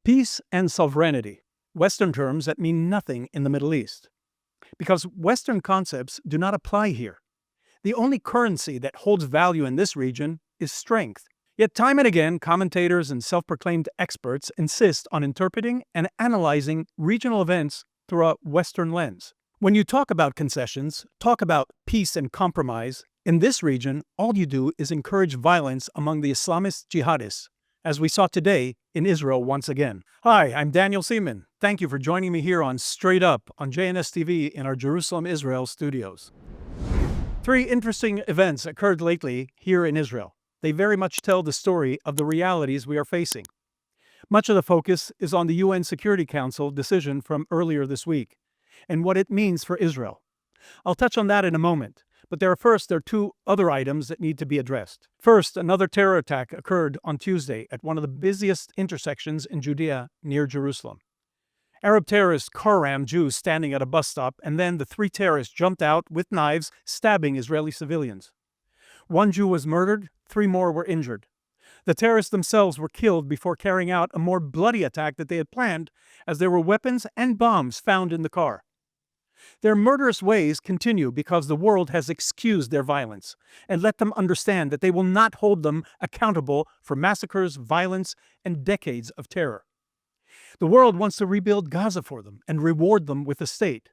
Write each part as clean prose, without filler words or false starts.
Peace and sovereignty, Western terms that mean nothing in the Middle East. Because Western concepts do not apply here. The only currency that holds value in this region is strength. Yet time and again, commentators and self-proclaimed experts insist on interpreting and analyzing regional events through a Western lens. When you talk about concessions, talk about peace and compromise, in this region, all you do is encourage violence among the Islamist jihadists, as we saw today in Israel once again. Hi, I'm Daniel Seaman. Thank you for joining me here on Straight Up on JNS TV in our Jerusalem, Israel studios. 3 interesting events occurred lately here in Israel. They very much tell the story of the realities we are facing. Much of the focus is on the UN Security Council decision from earlier this week and what it means for Israel. I'll touch on that in a moment, but there are 2 other items that need to be addressed. First, another terror attack occurred on Tuesday at one of the busiest intersections in Judea near Jerusalem. Arab terrorists car-rammed Jews standing at a bus stop, and then the 3 terrorists jumped out with knives, stabbing Israeli civilians. 1 Jew was murdered, 3 more were injured. The terrorists themselves were killed before carrying out a more bloody attack that they had planned, as there were weapons and bombs found in the car. Their murderous ways continue because the world has excused their violence and let them understand that they will not hold them accountable for massacres, violence, and decades of terror. The world wants to rebuild Gaza for them and reward them with a state.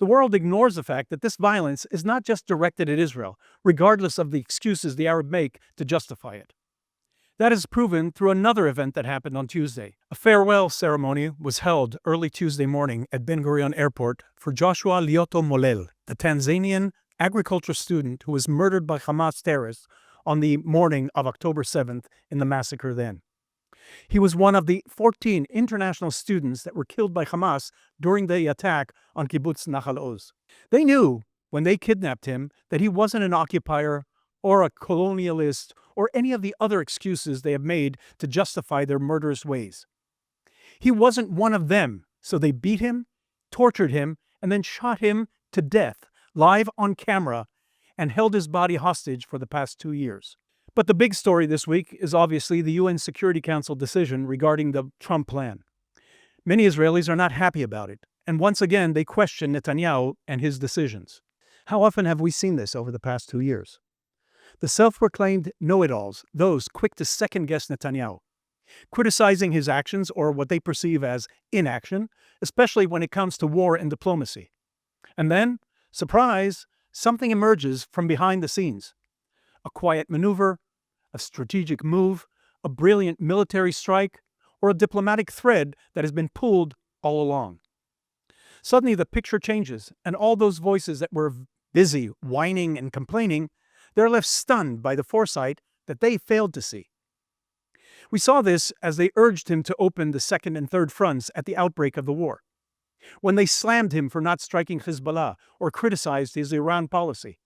The world ignores the fact that this violence is not just directed at Israel, regardless of the excuses the Arabs make to justify it. That is proven through another event that happened on Tuesday. A farewell ceremony was held early Tuesday morning at Ben Gurion Airport for Joshua Lioto Molel, the Tanzanian agriculture student who was murdered by Hamas terrorists on the morning of October 7th in the massacre then. He was one of the 14 international students that were killed by Hamas during the attack on Kibbutz Nahal Oz. They knew when they kidnapped him that he wasn't an occupier or a colonialist or any of the other excuses they have made to justify their murderous ways. He wasn't one of them, so they beat him, tortured him, and then shot him to death, live on camera, and held his body hostage for the past 2 years. But the big story this week is obviously the UN Security Council decision regarding the Trump plan. Many Israelis are not happy about it, and once again they question Netanyahu and his decisions. How often have we seen this over the past 2 years? The self-proclaimed know-it-alls, those quick to second-guess Netanyahu, criticizing his actions or what they perceive as inaction, especially when it comes to war and diplomacy. And then, surprise, something emerges from behind the scenes. A quiet maneuver, a strategic move, a brilliant military strike, or a diplomatic thread that has been pulled all along. Suddenly the picture changes, and all those voices that were busy whining and complaining, they're left stunned by the foresight that they failed to see. We saw this as they urged him to open the 2nd and 3rd fronts at the outbreak of the war, when they slammed him for not striking Hezbollah or criticized his Iran policy.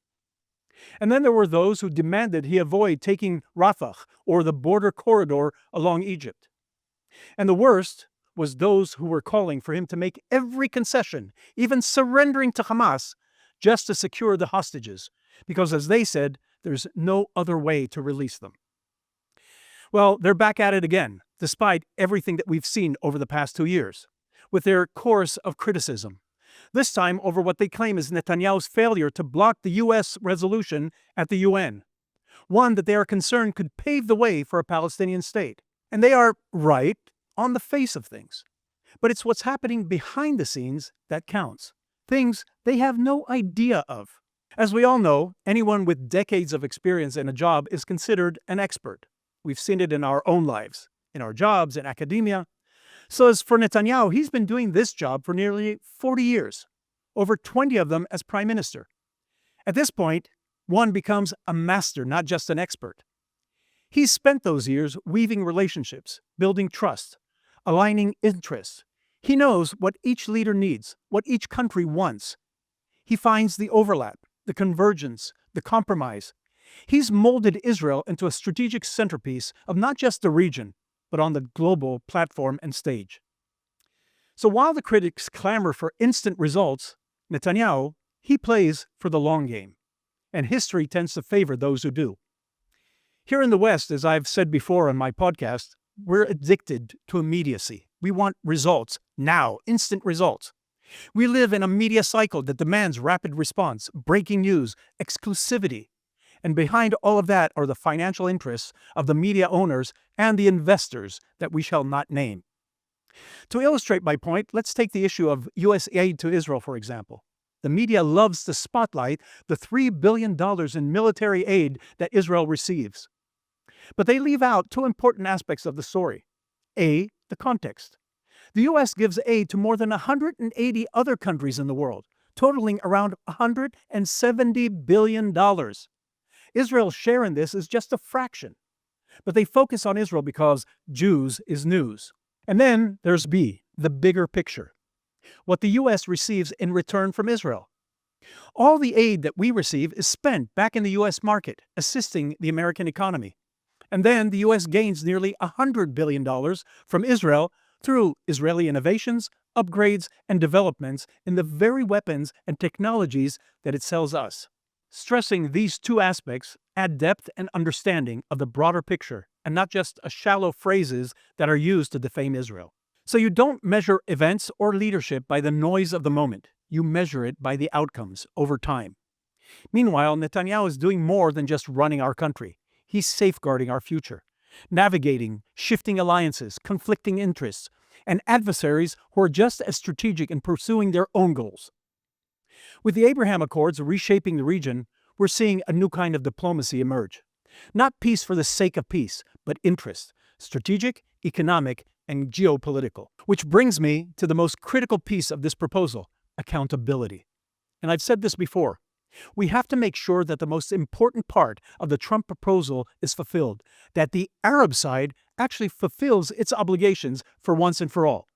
And then there were those who demanded he avoid taking Rafah or the border corridor along Egypt. And the worst was those who were calling for him to make every concession, even surrendering to Hamas, just to secure the hostages, because as they said, there's no other way to release them. Well, they're back at it again, despite everything that we've seen over the past 2 years, with their chorus of criticism, this time over what they claim is Netanyahu's failure to block the U.S. resolution at the UN, one that they are concerned could pave the way for a Palestinian state. And they are right on the face of things. But it's what's happening behind the scenes that counts, things they have no idea of. As we all know, anyone with decades of experience in a job is considered an expert. We've seen it in our own lives, in our jobs, in academia. So as for Netanyahu, he's been doing this job for nearly 40 years, over 20 of them as prime minister. At this point, one becomes a master, not just an expert. He's spent those years weaving relationships, building trust, aligning interests. He knows what each leader needs, what each country wants. He finds the overlap, the convergence, the compromise. He's molded Israel into a strategic centerpiece of not just the region, but on the global platform and stage. So while the critics clamor for instant results, Netanyahu, he plays for the long game, and history tends to favor those who do. Here in the West, as I've said before on my podcast, we're addicted to immediacy. We want results now, instant results. We live in a media cycle that demands rapid response, breaking news, exclusivity. And behind all of that are the financial interests of the media owners and the investors that we shall not name. To illustrate my point, let's take the issue of U.S. aid to Israel, for example. The media loves to spotlight the $3 billion in military aid that Israel receives. But they leave out two important aspects of the story. A, the context. The U.S. gives aid to more than 180 other countries in the world, totaling around $170 billion. Israel's share in this is just a fraction. But they focus on Israel because Jews is news. And then there's B, the bigger picture. What the U.S. receives in return from Israel. All the aid that we receive is spent back in the U.S. market, assisting the American economy. And then the U.S. gains nearly $100 billion from Israel through Israeli innovations, upgrades, and developments in the very weapons and technologies that it sells us. Stressing these two aspects add depth and understanding of the broader picture, and not just shallow phrases that are used to defame Israel. So you don't measure events or leadership by the noise of the moment. You measure it by the outcomes over time. Meanwhile, Netanyahu is doing more than just running our country. He's safeguarding our future, navigating shifting alliances, conflicting interests, and adversaries who are just as strategic in pursuing their own goals. With the Abraham Accords reshaping the region, we're seeing a new kind of diplomacy emerge. Not peace for the sake of peace, but interest, strategic, economic, and geopolitical. Which brings me to the most critical piece of this proposal, accountability. And I've said this before. We have to make sure that the most important part of the Trump proposal is fulfilled, that the Arab side actually fulfills its obligations for once and for all.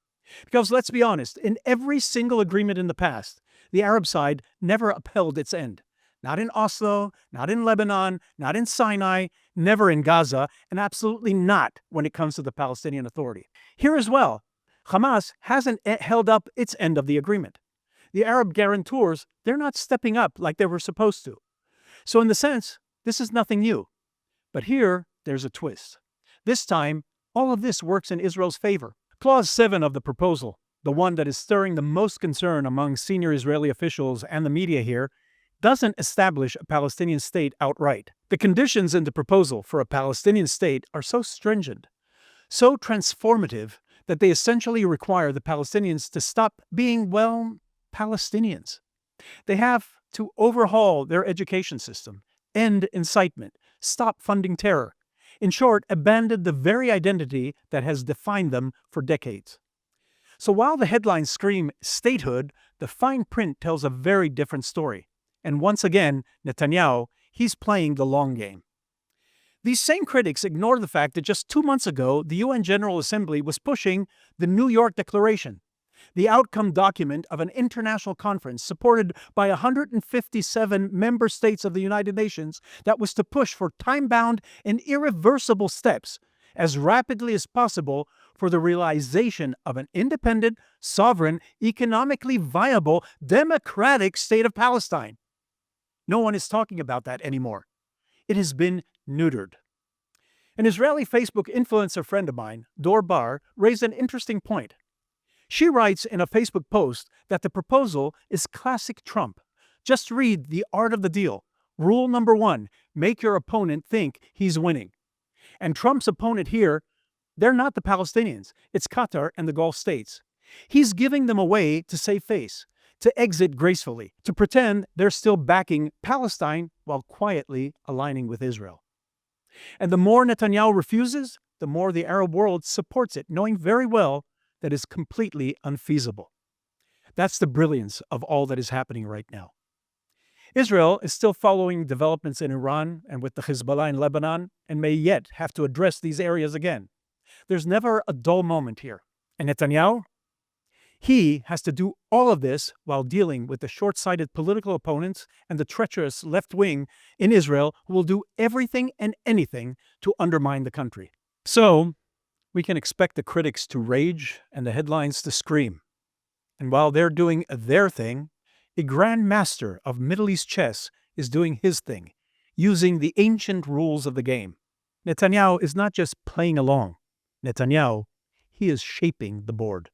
Because let's be honest, in every single agreement in the past, the Arab side never upheld its end. Not in Oslo, not in Lebanon, not in Sinai, never in Gaza, and absolutely not when it comes to the Palestinian Authority. Here as well, Hamas hasn't held up its end of the agreement. The Arab guarantors, they're not stepping up like they were supposed to. So in the sense, this is nothing new. But here, there's a twist. This time, all of this works in Israel's favor. Clause 7 of the proposal, the one that is stirring the most concern among senior Israeli officials and the media here, doesn't establish a Palestinian state outright. The conditions in the proposal for a Palestinian state are so stringent, so transformative, that they essentially require the Palestinians to stop being, well, Palestinians. They have to overhaul their education system, end incitement, stop funding terror. In short, abandon the very identity that has defined them for decades. So while the headlines scream statehood, the fine print tells a very different story. And once again, Netanyahu, he's playing the long game. These same critics ignore the fact that just 2 months ago, the UN General Assembly was pushing the New York Declaration, the outcome document of an international conference supported by 157 member states of the United Nations that was to push for time-bound and irreversible steps as rapidly as possible for the realization of an independent, sovereign, economically viable, democratic state of Palestine. No one is talking about that anymore. It has been neutered. An Israeli Facebook influencer friend of mine, Dor Bar, raised an interesting point. She writes in a Facebook post that the proposal is classic Trump. Just read The Art of the Deal. Rule number 1, make your opponent think he's winning. And Trump's opponent here, they're not the Palestinians. It's Qatar and the Gulf states. He's giving them a way to save face, to exit gracefully, to pretend they're still backing Palestine while quietly aligning with Israel. And the more Netanyahu refuses, the more the Arab world supports it, knowing very well that is completely unfeasible. That's the brilliance of all that is happening right now. Israel is still following developments in Iran and with the Hezbollah in Lebanon, and may yet have to address these areas again. There's never a dull moment here. And Netanyahu? He has to do all of this while dealing with the short-sighted political opponents and the treacherous left wing in Israel who will do everything and anything to undermine the country. So, we can expect the critics to rage and the headlines to scream. And while they're doing their thing, a grand master of Middle East chess is doing his thing, using the ancient rules of the game. Netanyahu is not just playing along. Netanyahu, he is shaping the board.